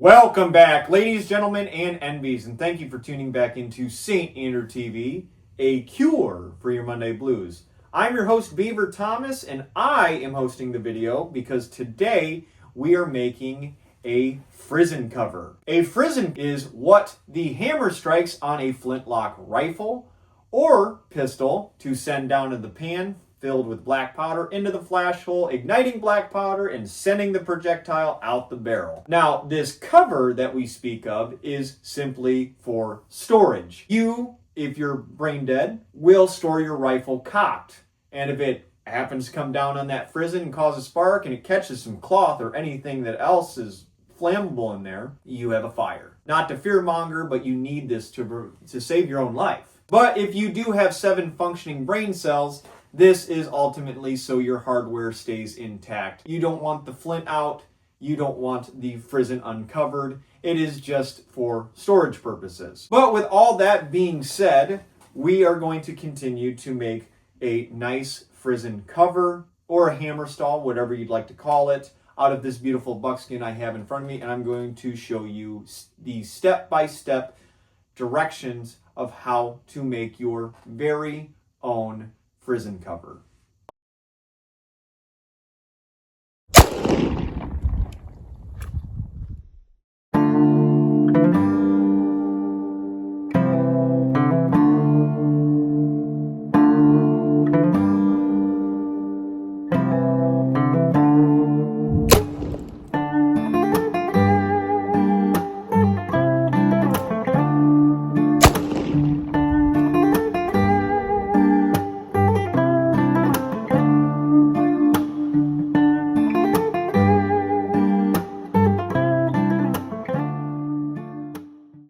Welcome back, ladies, gentlemen, and envies, and thank you for tuning back into St. Andrew TV, a cure for your Monday blues. I'm your host, Beaver Thomas, and I am hosting the video because today we are making a Frizzen cover. A Frizzen is what the hammer strikes on a flintlock rifle or pistol to send down to the pan filled with black powder into the flash hole, igniting black powder and sending the projectile out the barrel. Now, this cover that we speak of is simply for storage. You, if you're brain dead, will store your rifle cocked. And if it happens to come down on that Frizzen and cause a spark and it catches some cloth or anything that else is flammable in there, you have a fire. Not to fearmonger, but you need this to save your own life. But if you do have 7 functioning brain cells, this is ultimately so your hardware stays intact. You don't want the flint out. You don't want the Frizzen uncovered. It is just for storage purposes. But with all that being said, we are going to continue to make a nice Frizzen cover or a hammer stall, whatever you'd like to call it, out of this beautiful buckskin I have in front of me. And I'm going to show you the step-by-step directions of how to make your very own Frizzen cover.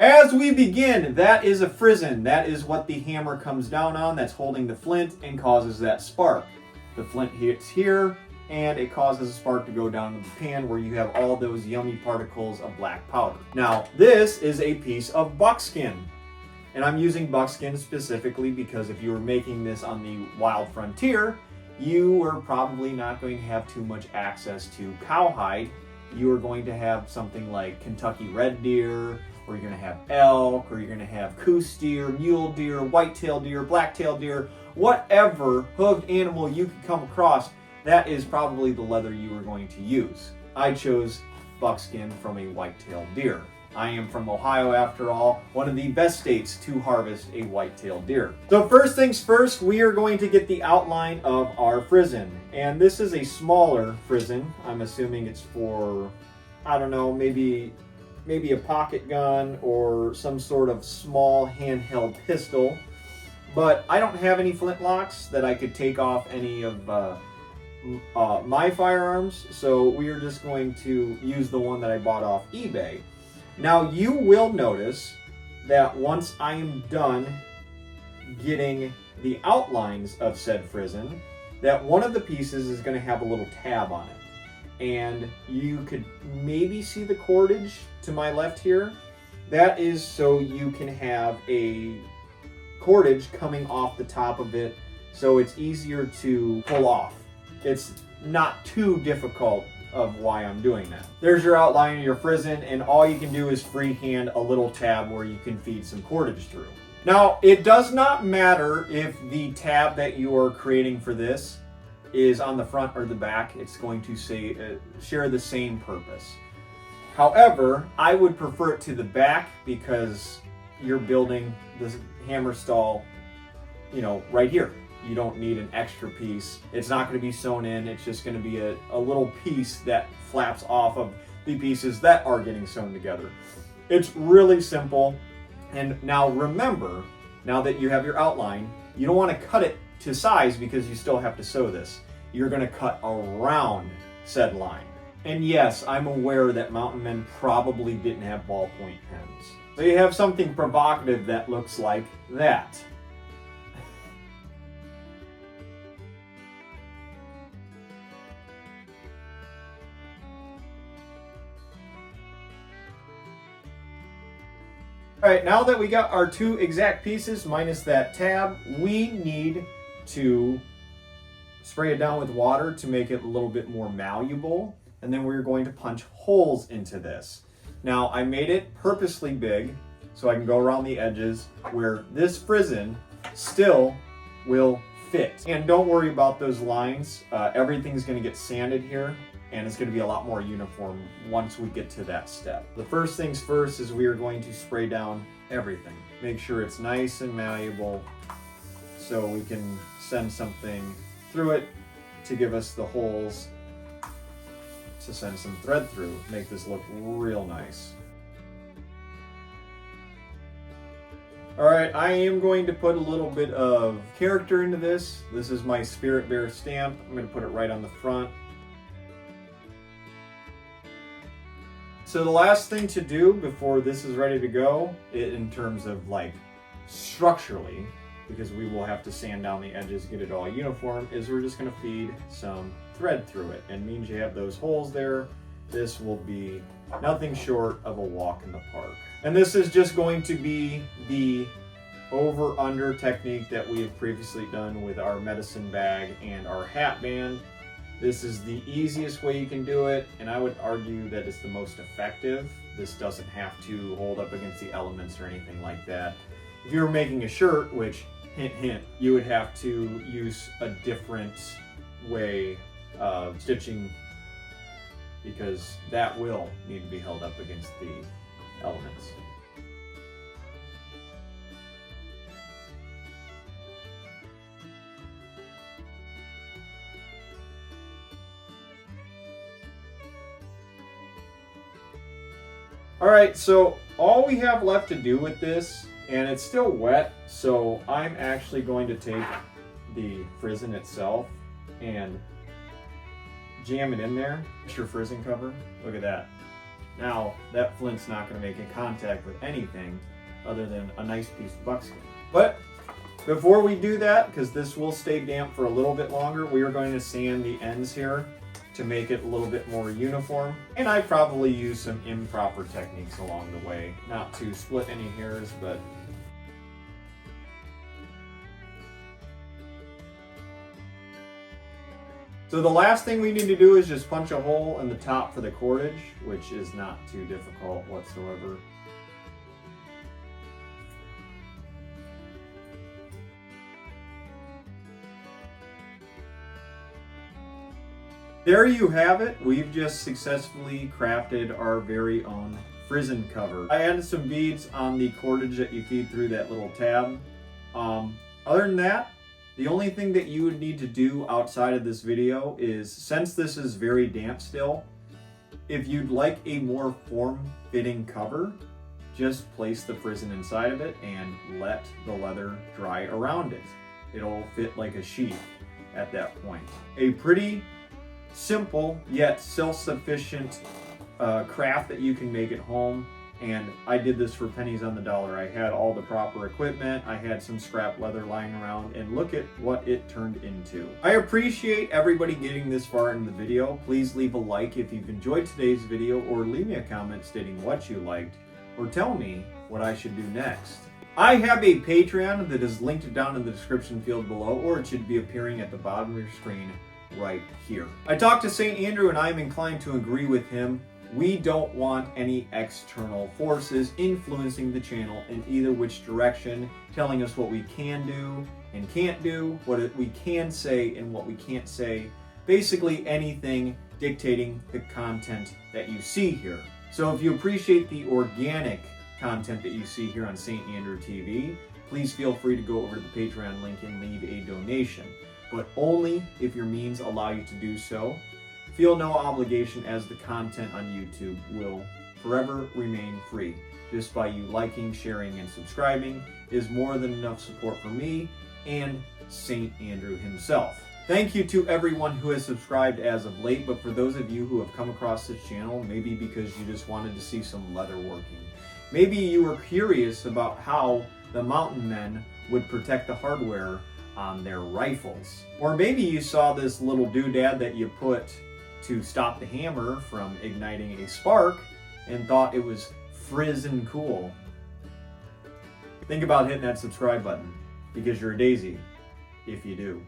As we begin, that is a Frizzen. That is what the hammer comes down on. That's holding the flint and causes that spark. The flint hits here, and it causes a spark to go down to the pan where you have all those yummy particles of black powder. Now, this is a piece of buckskin. And I'm using buckskin specifically because if you were making this on the wild frontier, you were probably not going to have too much access to cowhide. You are going to have something like Kentucky red deer, or you're going to have elk, or you're going to have coos deer, mule deer, white-tailed deer, black-tailed deer, whatever hooved animal you could come across, that is probably the leather you are going to use. I chose buckskin from a white-tailed deer. I am from Ohio, after all, one of the best states to harvest a white-tailed deer. So first things first, we are going to get the outline of our Frizzen. And this is a smaller Frizzen. I'm assuming it's for, I don't know, maybe a pocket gun or some sort of small handheld pistol. But I don't have any flintlocks that I could take off any of my firearms, so we are just going to use the one that I bought off eBay. Now you will notice that once I am done getting the outlines of said Frizzen, that one of the pieces is going to have a little tab on it. And you could maybe see the cordage to my left here. That is so you can have a cordage coming off the top of it so it's easier to pull off. It's not too difficult of why I'm doing that. There's your outline of your Frizzen, and all you can do is freehand a little tab where you can feed some cordage through. Now, it does not matter if the tab that you are creating for this is on the front or the back. It's going to share the same purpose. However, I would prefer it to the back because you're building this hammer stall, right here. You don't need an extra piece. It's not going to be sewn in. It's just going to be a little piece that flaps off of the pieces that are getting sewn together. It's really simple. And now remember, now that you have your outline, you don't want to cut it to size because you still have to sew this. You're going to cut around said line. And yes, I'm aware that mountain men probably didn't have ballpoint pens. So you have something provocative that looks like that. All right, now that we got our 2 exact pieces minus that tab, we need to spray it down with water to make it a little bit more malleable, and then we're going to punch holes into this. Now I made it purposely big so I can go around the edges where this Frizzen still will fit. And don't worry about those lines. Everything's gonna get sanded here and it's gonna be a lot more uniform once we get to that step. The first things first is we are going to spray down everything. Make sure it's nice and malleable so we can send something through it to give us the holes to send some thread through, make this look real nice. All right, I am going to put a little bit of character into this. This is my Spirit Bear stamp. I'm going to put it right on the front. So the last thing to do before this is ready to go, in terms of like structurally, because we will have to sand down the edges, get it all uniform, is we're just going to feed some thread through it. And means you have those holes there. This will be nothing short of a walk in the park. And this is just going to be the over-under technique that we have previously done with our medicine bag and our hat band. This is the easiest way you can do it, and I would argue that it's the most effective. This doesn't have to hold up against the elements or anything like that. If you were making a shirt, which, hint, hint, you would have to use a different way of stitching because that will need to be held up against the elements. All right, so all we have left to do with this, and it's still wet, so I'm actually going to take the Frizzen itself and jam it in there. It's your Frizzen cover. Look at that. Now, that flint's not going to make contact with anything other than a nice piece of buckskin. But before we do that, because this will stay damp for a little bit longer, we are going to sand the ends here to make it a little bit more uniform. And I probably use some improper techniques along the way, not to split any hairs, but so the last thing we need to do is just punch a hole in the top for the cordage, which is not too difficult whatsoever. There you have it. We've just successfully crafted our very own Frizzen cover. I added some beads on the cordage that you feed through that little tab. Other than that, the only thing that you would need to do outside of this video is, since this is very damp still, if you'd like a more form-fitting cover, just place the Frizzen inside of it and let the leather dry around it. It'll fit like a sheath at that point. A pretty simple yet self-sufficient craft that you can make at home, and I did this for pennies on the dollar. I had all the proper equipment, I had some scrap leather lying around, and look at what it turned into. I appreciate everybody getting this far in the video. Please leave a like if you've enjoyed today's video, or leave me a comment stating what you liked, or tell me what I should do next. I have a Patreon that is linked down in the description field below, or it should be appearing at the bottom of your screen right here. I talked to St. Andrew and I'm inclined to agree with him. We don't want any external forces influencing the channel in either which direction, telling us what we can do and can't do, what we can say and what we can't say. Basically anything dictating the content that you see here. So if you appreciate the organic content that you see here on St. Andrew TV, please feel free to go over to the Patreon link and leave a donation, but only if your means allow you to do so. Feel no obligation, as the content on YouTube will forever remain free. Just by you liking, sharing, and subscribing is more than enough support for me and St. Andrew himself. Thank you to everyone who has subscribed as of late, but for those of you who have come across this channel, maybe because you just wanted to see some leather working, maybe you were curious about how the mountain men would protect the hardware on their rifles, or maybe you saw this little doodad that you put to stop the hammer from igniting a spark and thought it was frizzin' cool. Think about hitting that subscribe button, because you're a daisy if you do.